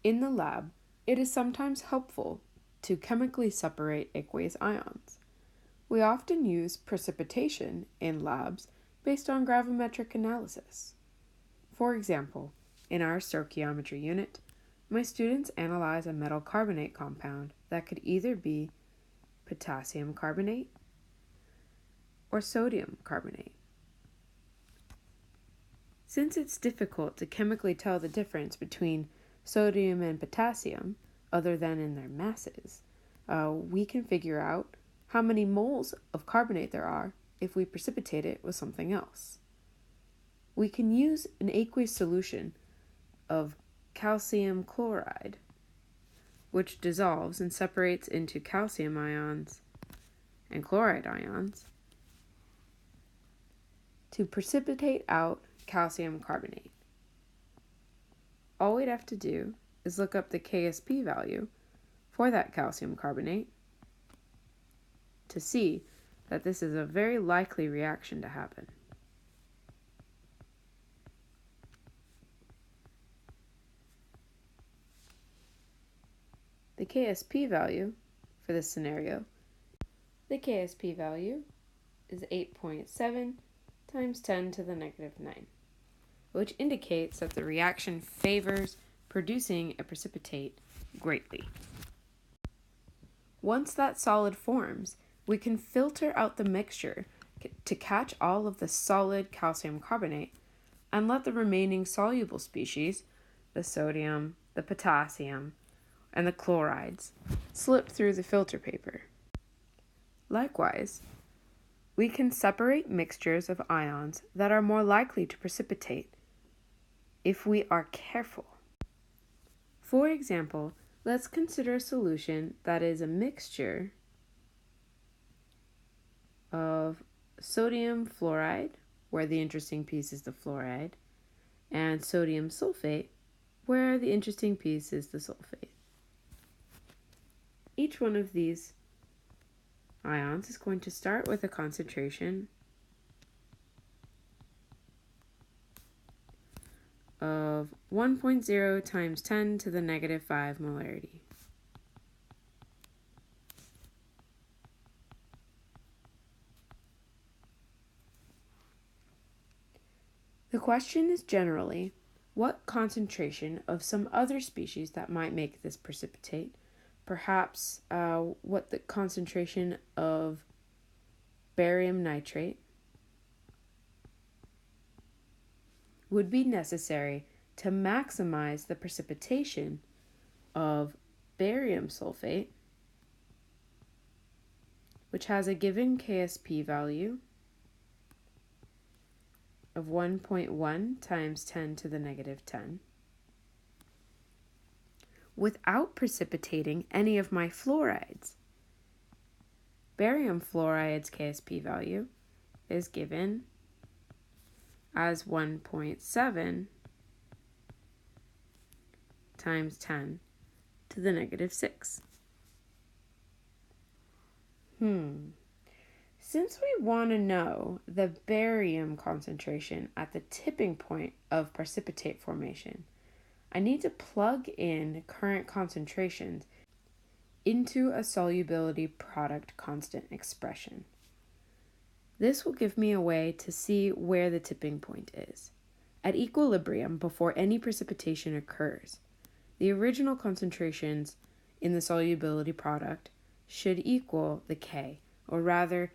In the lab, it is sometimes helpful to chemically separate aqueous ions. We often use precipitation in labs based on gravimetric analysis. For example, in our stoichiometry unit, my students analyze a metal carbonate compound that could either be potassium carbonate or sodium carbonate. Since it's difficult to chemically tell the difference between sodium and potassium, other than in their masses, we can figure out how many moles of carbonate there are if we precipitate it with something else. We can use an aqueous solution of calcium chloride, which dissolves and separates into calcium ions and chloride ions, to precipitate out calcium carbonate. All we'd have to do is look up the KSP value for that calcium carbonate to see that this is a very likely reaction to happen. The KSP value for this scenario, the KSP value is 8.7 times 10 to the negative 9, which indicates that the reaction favors producing a precipitate greatly. Once that solid forms, we can filter out the mixture to catch all of the solid calcium carbonate and let the remaining soluble species, the sodium, the potassium, and the chlorides, slip through the filter paper. Likewise, we can separate mixtures of ions that are more likely to precipitate if we are careful. For example, let's consider a solution that is a mixture of sodium fluoride, where the interesting piece is the fluoride, and sodium sulfate, where the interesting piece is the sulfate. Each one of these ions is going to start with a concentration of 1.0 times 10 to the negative 5 molarity. The question is generally, what concentration of some other species that might make this precipitate, perhaps what the concentration of barium nitrate would be necessary to maximize the precipitation of barium sulfate, which has a given KSP value of 1.1 times 10 to the negative 10, without precipitating any of my fluorides. Barium fluoride's KSP value is given as 1.7 times 10 to the negative 6. Since we want to know the barium concentration at the tipping point of precipitate formation, I need to plug in current concentrations into a solubility product constant expression. This will give me a way to see where the tipping point is. At equilibrium, before any precipitation occurs, the original concentrations in the solubility product should equal the K, or rather,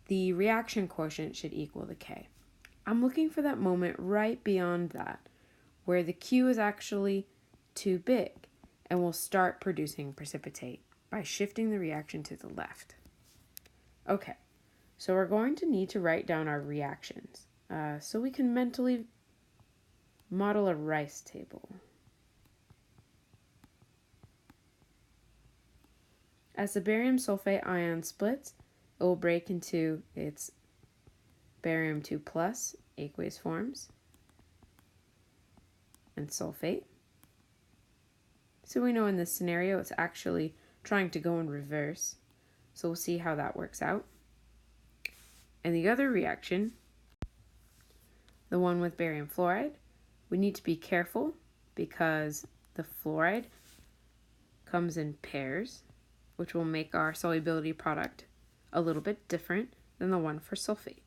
the reaction quotient should equal the K. I'm looking for that moment right beyond that, where the Q is actually too big and will start producing precipitate by shifting the reaction to the left. Okay, so we're going to need to write down our reactions so we can mentally model a rice table. As the barium sulfate ion splits, it will break into its barium 2 plus aqueous forms and sulfate. So we know in this scenario it's actually trying to go in reverse. So we'll see how that works out. And the other reaction, the one with barium fluoride, we need to be careful because the fluoride comes in pairs, which will make our solubility product a little bit different than the one for sulfate.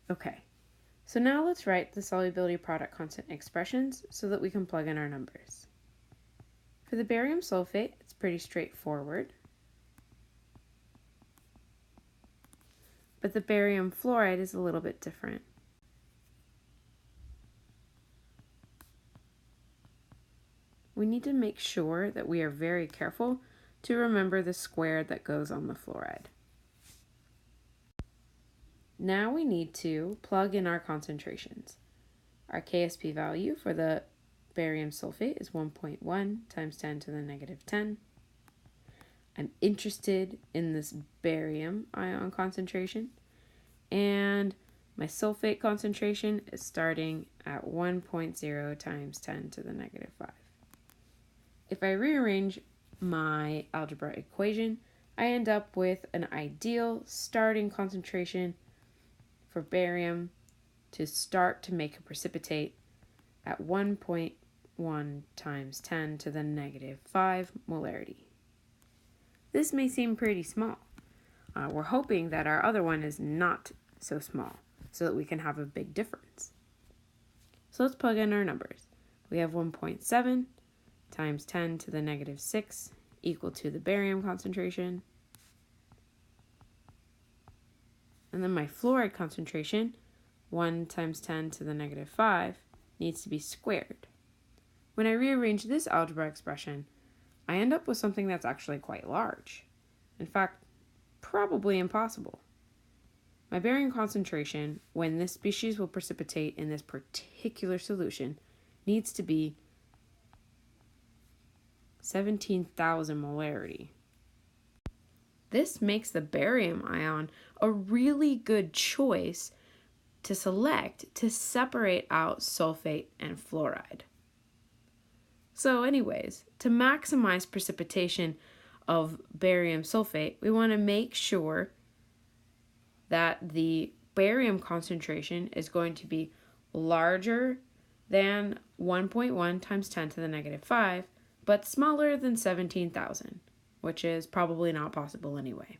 Okay, so now let's write the solubility product constant expressions so that we can plug in our numbers. For the barium sulfate, it's pretty straightforward. But the barium fluoride is a little bit different. We need to make sure that we are very careful to remember the square that goes on the fluoride. Now we need to plug in our concentrations. Our KSP value for the barium sulfate is 1.1 times 10 to the negative 10. I'm interested in this barium ion concentration, and my sulfate concentration is starting at 1.0 times 10 to the negative 5. If I rearrange my algebra equation, I end up with an ideal starting concentration for barium to start to make a precipitate at 1.1 times 10 to the negative 5 molarity. This may seem pretty small. We're hoping that our other one is not so small so that we can have a big difference. So let's plug in our numbers. We have 1.7 times 10 to the negative 6 equal to the barium concentration. And then my fluoride concentration, 1 times 10 to the negative 5, needs to be squared. When I rearrange this algebra expression, I end up with something that's actually quite large. In fact, probably impossible. My barium concentration, when this species will precipitate in this particular solution, needs to be 17,000 molarity. This makes the barium ion a really good choice to select to separate out sulfate and fluoride. So anyways, to maximize precipitation of barium sulfate, we want to make sure that the barium concentration is going to be larger than 1.1 times 10 to the negative 5, but smaller than 17,000, which is probably not possible anyway.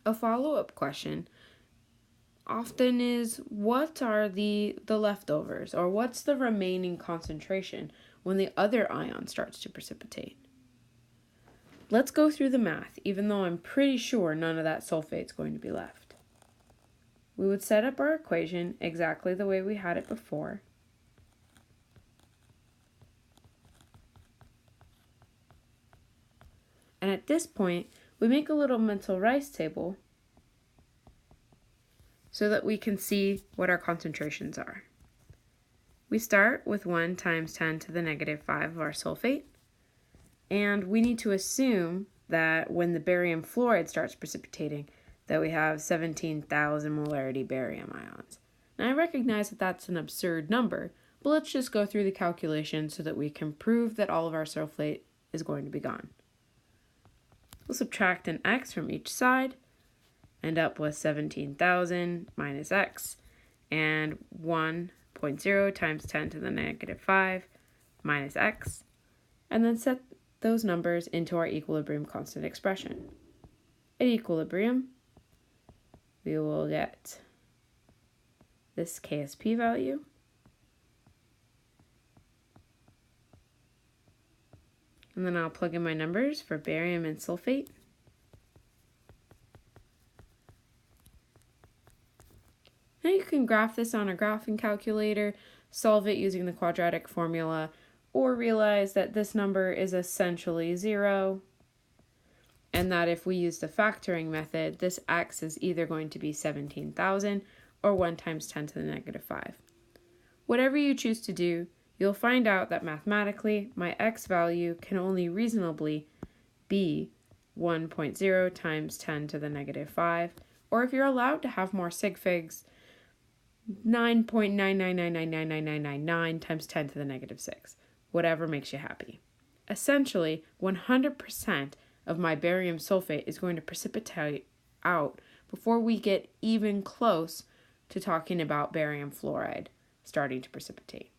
A follow-up question often is, what are the leftovers, or what's the remaining concentration when the other ion starts to precipitate? Let's go through the math, even though I'm pretty sure none of that sulfate's going to be left. We would set up our equation exactly the way we had it before. And at this point, we make a little mental rice table so that we can see what our concentrations are. We start with 1 times 10 to the negative 5 of our sulfate, and we need to assume that when the barium fluoride starts precipitating, that we have 17,000 molarity barium ions. Now I recognize that that's an absurd number, but let's just go through the calculation so that we can prove that all of our sulfate is going to be gone. We'll subtract an x from each side, end up with 17,000 minus x, and 1.0 times 10 to the negative 5 minus x, and then set those numbers into our equilibrium constant expression. At equilibrium, we will get this KSP value, and then I'll plug in my numbers for barium and sulfate. Now you can graph this on a graphing calculator, solve it using the quadratic formula, or realize that this number is essentially 0, and that if we use the factoring method, this x is either going to be 17,000 or 1 times 10 to the negative 5. Whatever you choose to do, you'll find out that mathematically, my x value can only reasonably be 1.0 times 10 to the negative 5, or if you're allowed to have more sig figs, 9.999999999 times 10 to the negative 6, whatever makes you happy. Essentially, 100% of my barium sulfate is going to precipitate out before we get even close to talking about barium fluoride starting to precipitate.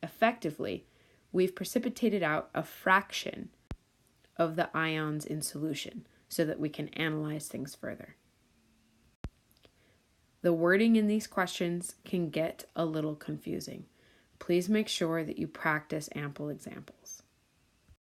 Effectively, we've precipitated out a fraction of the ions in solution so that we can analyze things further. The wording in these questions can get a little confusing. Please make sure that you practice ample examples.